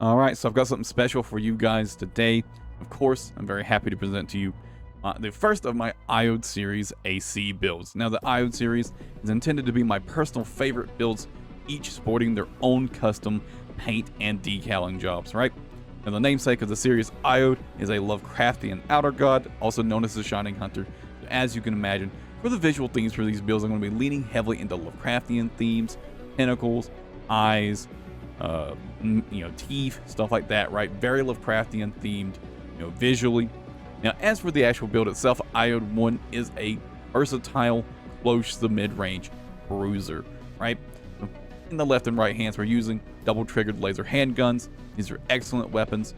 All right, so I've got something special for you guys today. Of course, I'm very happy to present to you the first of my IOD series AC builds. Now, the IOD series is intended to be my personal favorite builds, each sporting their own custom paint and decaling jobs, right? Now, the namesake of the series, IOD, is a Lovecraftian outer god, also known as the Shining Hunter. As you can imagine, for the visual themes for these builds, I'm going to be leaning heavily into Lovecraftian themes, tentacles, eyes, teeth, stuff like that, right? Very Lovecraftian themed, visually. Now, as for the actual build itself, IOD 1 is a versatile, close to the mid-range bruiser, right? In the left and right hands, we're using double-triggered laser handguns. These are excellent weapons,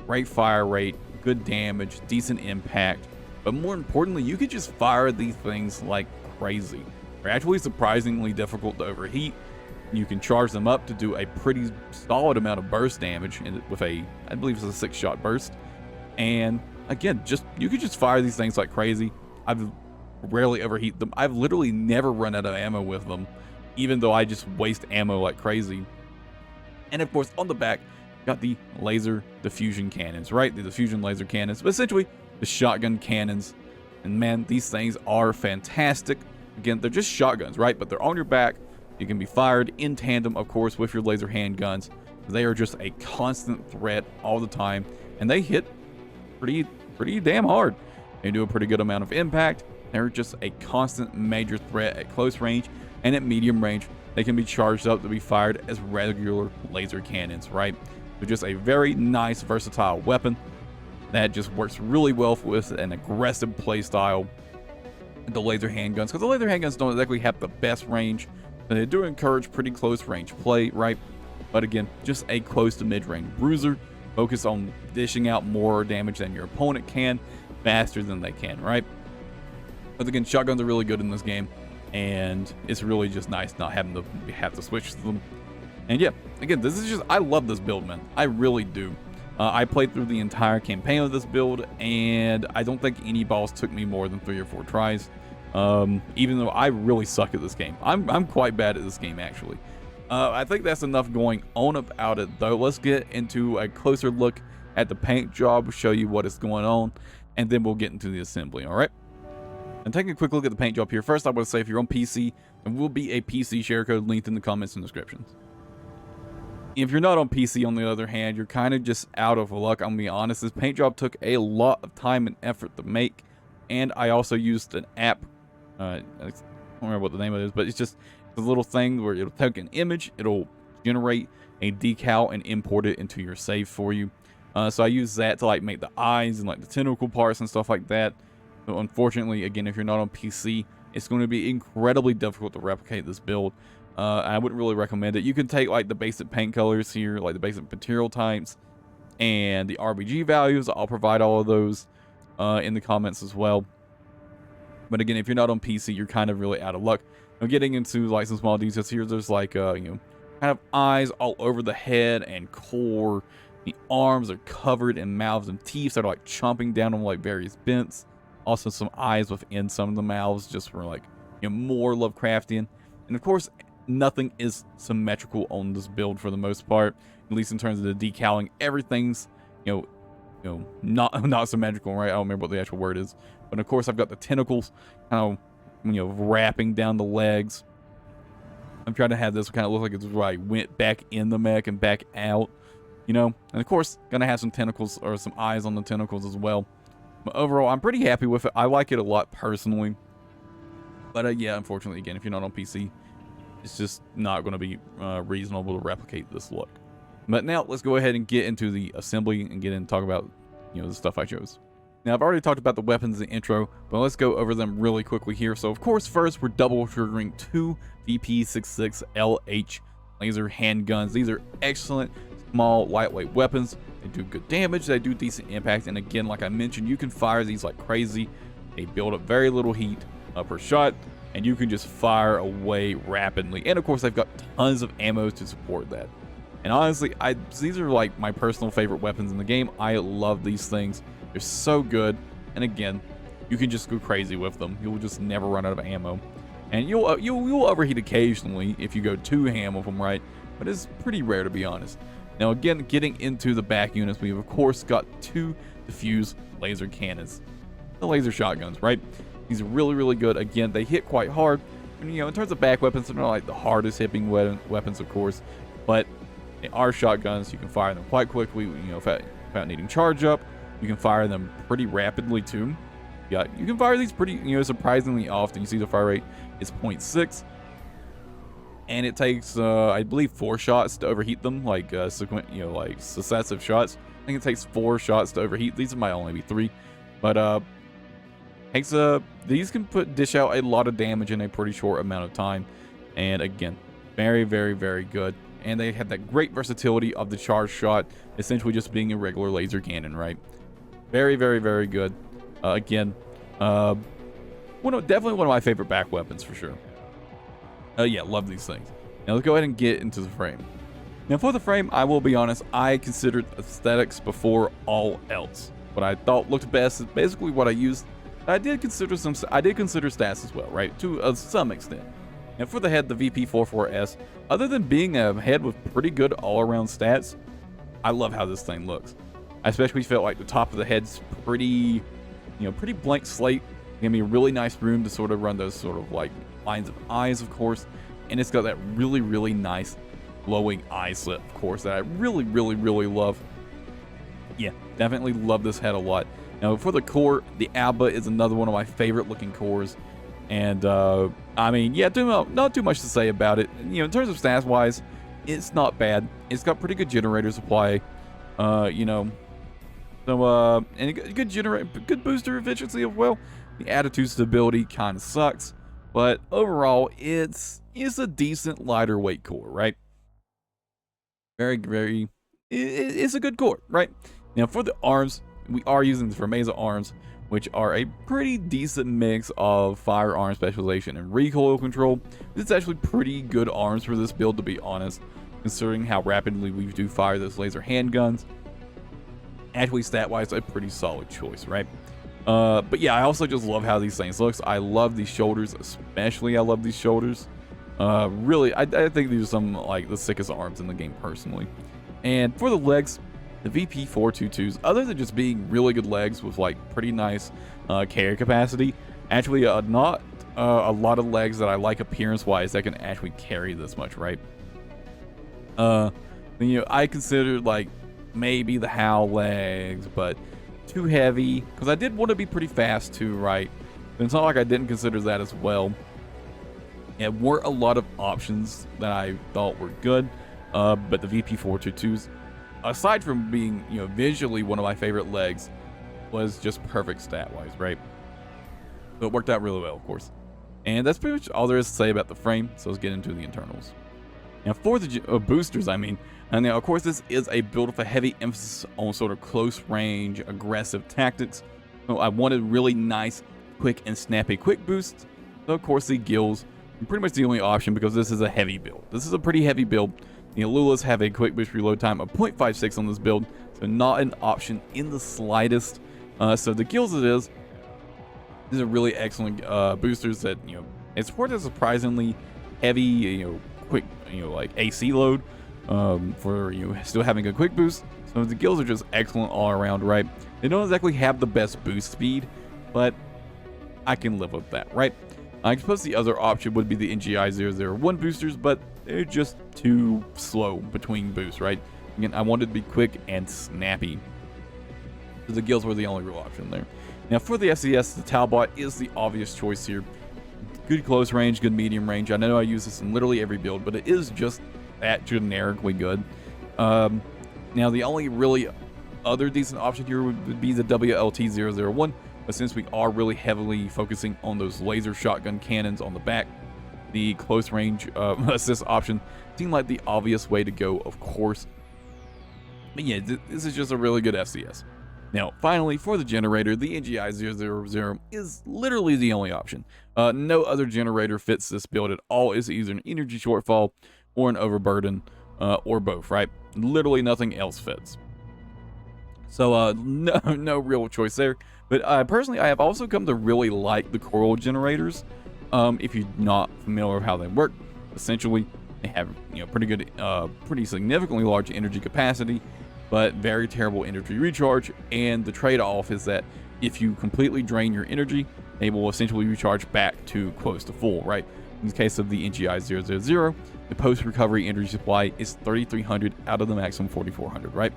great fire rate, good damage, decent impact, but more importantly, you can just fire these things like crazy. They're actually surprisingly difficult to overheat. You can charge them up to do a pretty solid amount of burst damage with I believe it's a 6-shot burst. And again, you can just fire these things like crazy. I've rarely overheat them. I've literally never run out of ammo with them, even though I just waste ammo like crazy. And of course, on the back, got the laser diffusion cannons, right? The diffusion laser cannons, but essentially the shotgun cannons. And man, these things are fantastic. Again, they're just shotguns, right? But they're on your back. You can be fired in tandem, of course, with your laser handguns. They are just a constant threat all the time, and they hit pretty damn hard. They do a pretty good amount of impact. They're just a constant major threat at close range, and at medium range, they can be charged up to be fired as regular laser cannons, right? So just a very nice, versatile weapon that just works really well with an aggressive play style. The laser handguns, because the laser handguns don't exactly have the best range, but they do encourage pretty close range play, right? But again, just a close to mid-range bruiser, focused on dishing out more damage than your opponent can, faster than they can, right? But again, shotguns are really good in this game, and it's really just nice not having to have to switch to them. And yeah, again, this is just, I love this build, man. I really do. I played through the entire campaign of this build, and I don't think any boss took me more than 3 or 4 tries. Even though I really suck at this game. I'm quite bad at this game, actually. I think that's enough going on about it, though. Let's get into a closer look at the paint job, show you what is going on, and then we'll get into the assembly, all right? And taking a quick look at the paint job here. First, I want to say if you're on PC, there will be a PC share code linked in the comments and descriptions. If you're not on PC, on the other hand, you're kind of just out of luck. I'm going to be honest, this paint job took a lot of time and effort to make, and I also used an app. I don't remember what the name of it is, but it's just a little thing where it'll take an image, it'll generate a decal and import it into your save for you. So I use that to like make the eyes and like the tentacle parts and stuff like that. So unfortunately, again, if you're not on PC, it's going to be incredibly difficult to replicate this build. I wouldn't really recommend it. You can take like the basic paint colors here, like the basic material types, and the RBG values. I'll provide all of those in the comments as well. But again, if you're not on PC, you're kind of really out of luck. Now, getting into like some small details here, there's like kind of eyes all over the head and core. The arms are covered in mouths and teeth that are like chomping down on like various bents. Also some eyes within some of the mouths, just for like more Lovecraftian. And of course, nothing is symmetrical on this build for the most part, at least in terms of the decaling. Everything's not symmetrical, right? I don't remember what the actual word is. But of course, I've got the tentacles kind of wrapping down the legs. I'm trying to have this kind of look like it's where I went back in the mech and back out, And of course, gonna have some tentacles or some eyes on the tentacles as well. But overall, I'm pretty happy with it. I like it a lot personally. But yeah, unfortunately, again, if you're not on PC, it's just not going to be reasonable to replicate this look. But now let's go ahead and get into the assembly and get in and talk about the stuff I chose. Now, I've already talked about the weapons in the intro, but let's go over them really quickly here. So, of course, first, we're double triggering 2 VP66 LH laser handguns. These are excellent, small, lightweight weapons. They do good damage, they do decent impact, and again, like I mentioned, you can fire these like crazy. They build up very little heat per shot, and you can just fire away rapidly. And of course, they've got tons of ammo to support that. And honestly, these are like my personal favorite weapons in the game. I love these things. They're so good. And again, you can just go crazy with them. You'll just never run out of ammo. And you'll overheat occasionally if you go too ham with them, right? But it's pretty rare, to be honest. Now again, getting into the back units, we've of course got 2 diffuse laser cannons, the laser shotguns, right? These are really, really good. Again, they hit quite hard. And, you know, in terms of back weapons, they're not like the hardest hitting weapons, of course, but they are shotguns. You can fire them quite quickly, you know, without needing charge up. You can fire them pretty rapidly too. Yeah, you can fire these pretty, you know, surprisingly often. You see the fire rate is 0.6, and it takes, I believe, 4 shots to overheat them, like like successive shots. I think it takes 4 shots to overheat. These might only be 3, but these can dish out a lot of damage in a pretty short amount of time. And again, very, very, very good. And they have that great versatility of the charge shot, essentially just being a regular laser cannon, right? Very, very, very good. Again, definitely one of my favorite back weapons for sure. Yeah, love these things. Now let's go ahead and get into the frame. Now for the frame, I will be honest, I considered aesthetics before all else. What I thought looked best is basically what I used. I did consider stats as well, right? To some extent. And for the head, the VP44S, other than being a head with pretty good all-around stats, I love how this thing looks. I especially felt like the top of the head's pretty blank slate. Gave me a really nice room to sort of run those sort of like lines of eyes, of course. And it's got that really, really nice glowing eye slit, of course, that I really, really, really love. Yeah, definitely love this head a lot. Now, for the core, the Alba is another one of my favorite looking cores. And, I mean, yeah, not too much to say about it. You know, in terms of stats-wise, it's not bad. It's got pretty good generator supply, you know. So, and a good booster efficiency as well. The attitude stability kind of sucks. But overall, it's a decent lighter weight core, right? Very, very, it's a good core, right? Now, for the arms, we are using the Firmeza arms, which are a pretty decent mix of firearm specialization and recoil control. It's actually pretty good arms for this build, to be honest, considering how rapidly we do fire those laser handguns. Actually, stat-wise, a pretty solid choice, right? But yeah, I also just love how these things looks. I love these shoulders, especially. I love these shoulders. Really, I think these are some like the sickest arms in the game personally. And for the legs, the VP422s, other than just being really good legs with like pretty nice carry capacity, actually not a lot of legs that I like appearance-wise that can actually carry this much, right? You know, I considered like maybe the Howl legs, but too heavy, because I did want to be pretty fast too, right? But it's not like I didn't consider that as well. There weren't a lot of options that I thought were good, but the VP422s, aside from being, you know, visually one of my favorite legs, was just perfect stat-wise, right? So it worked out really well, of course. And that's pretty much all there is to say about the frame, so let's get into the internals. Now for the boosters, I mean, and now of course this is a build with a heavy emphasis on sort of close range, aggressive tactics. So I wanted really nice, quick and snappy quick boosts. So of course the gills are pretty much the only option because this is a heavy build. This is a pretty heavy build. The Alulas have a quick boost reload time of 0.56 on this build, so not an option in the slightest. So the gills it is. These are really excellent boosters that, you know, it supports a surprisingly heavy, you know, quick, you know, like AC load for, you know, still having a quick boost. So the gills are just excellent all around, right? They don't exactly have the best boost speed, but I can live with that, right? I suppose the other option would be the NGI 001 boosters, but they're just too slow between boosts, right? Again, I wanted to be quick and snappy. So the gills were the only real option there. Now for the SES, the Talbot is the obvious choice here. Good close range, good medium range. I know I use this in literally every build, but it is just that generically good. Now the only really other decent option here would be the WLT 001, but since we are really heavily focusing on those laser shotgun cannons on the back, the close range assist option seemed like the obvious way to go, of course. But yeah, this is just a really good FCS. Now, finally, for the generator, the NGI 000 is literally the only option. No other generator fits this build at all. It's either an energy shortfall or an overburden, or both, right? Literally nothing else fits. So, no real choice there. But personally, I have also come to really like the coral generators. If you're not familiar with how they work, essentially, They have, you know, pretty good, pretty significantly large energy capacity, but very terrible energy recharge. And the trade-off is that if you completely drain your energy, they will essentially recharge back to close to full, right? In the case of the NGI 000, the post-recovery energy supply is 3,300 out of the maximum 4,400, right?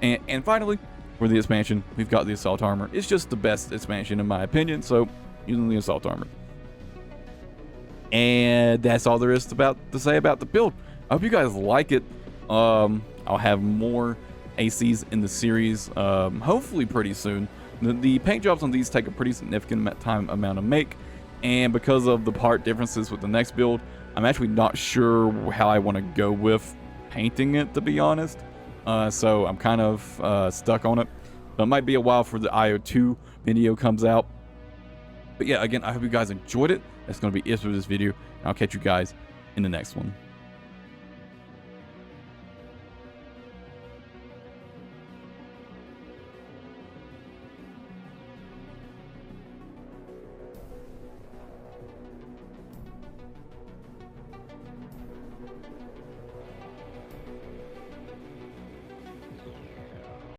And finally, for the expansion, we've got the assault armor. It's just the best expansion in my opinion, so using the assault armor. And that's all there is to say about the build. I hope you guys like it. I'll have more ACs in the series, hopefully pretty soon. The paint jobs on these take a pretty significant amount to make, and because of the part differences with the next build, I'm actually not sure how I want to go with painting it, to be honest. So I'm kind of stuck on it. But it might be a while for the IO2 video comes out. But yeah, again, I hope you guys enjoyed it. That's going to be it for this video. I'll catch you guys in the next one.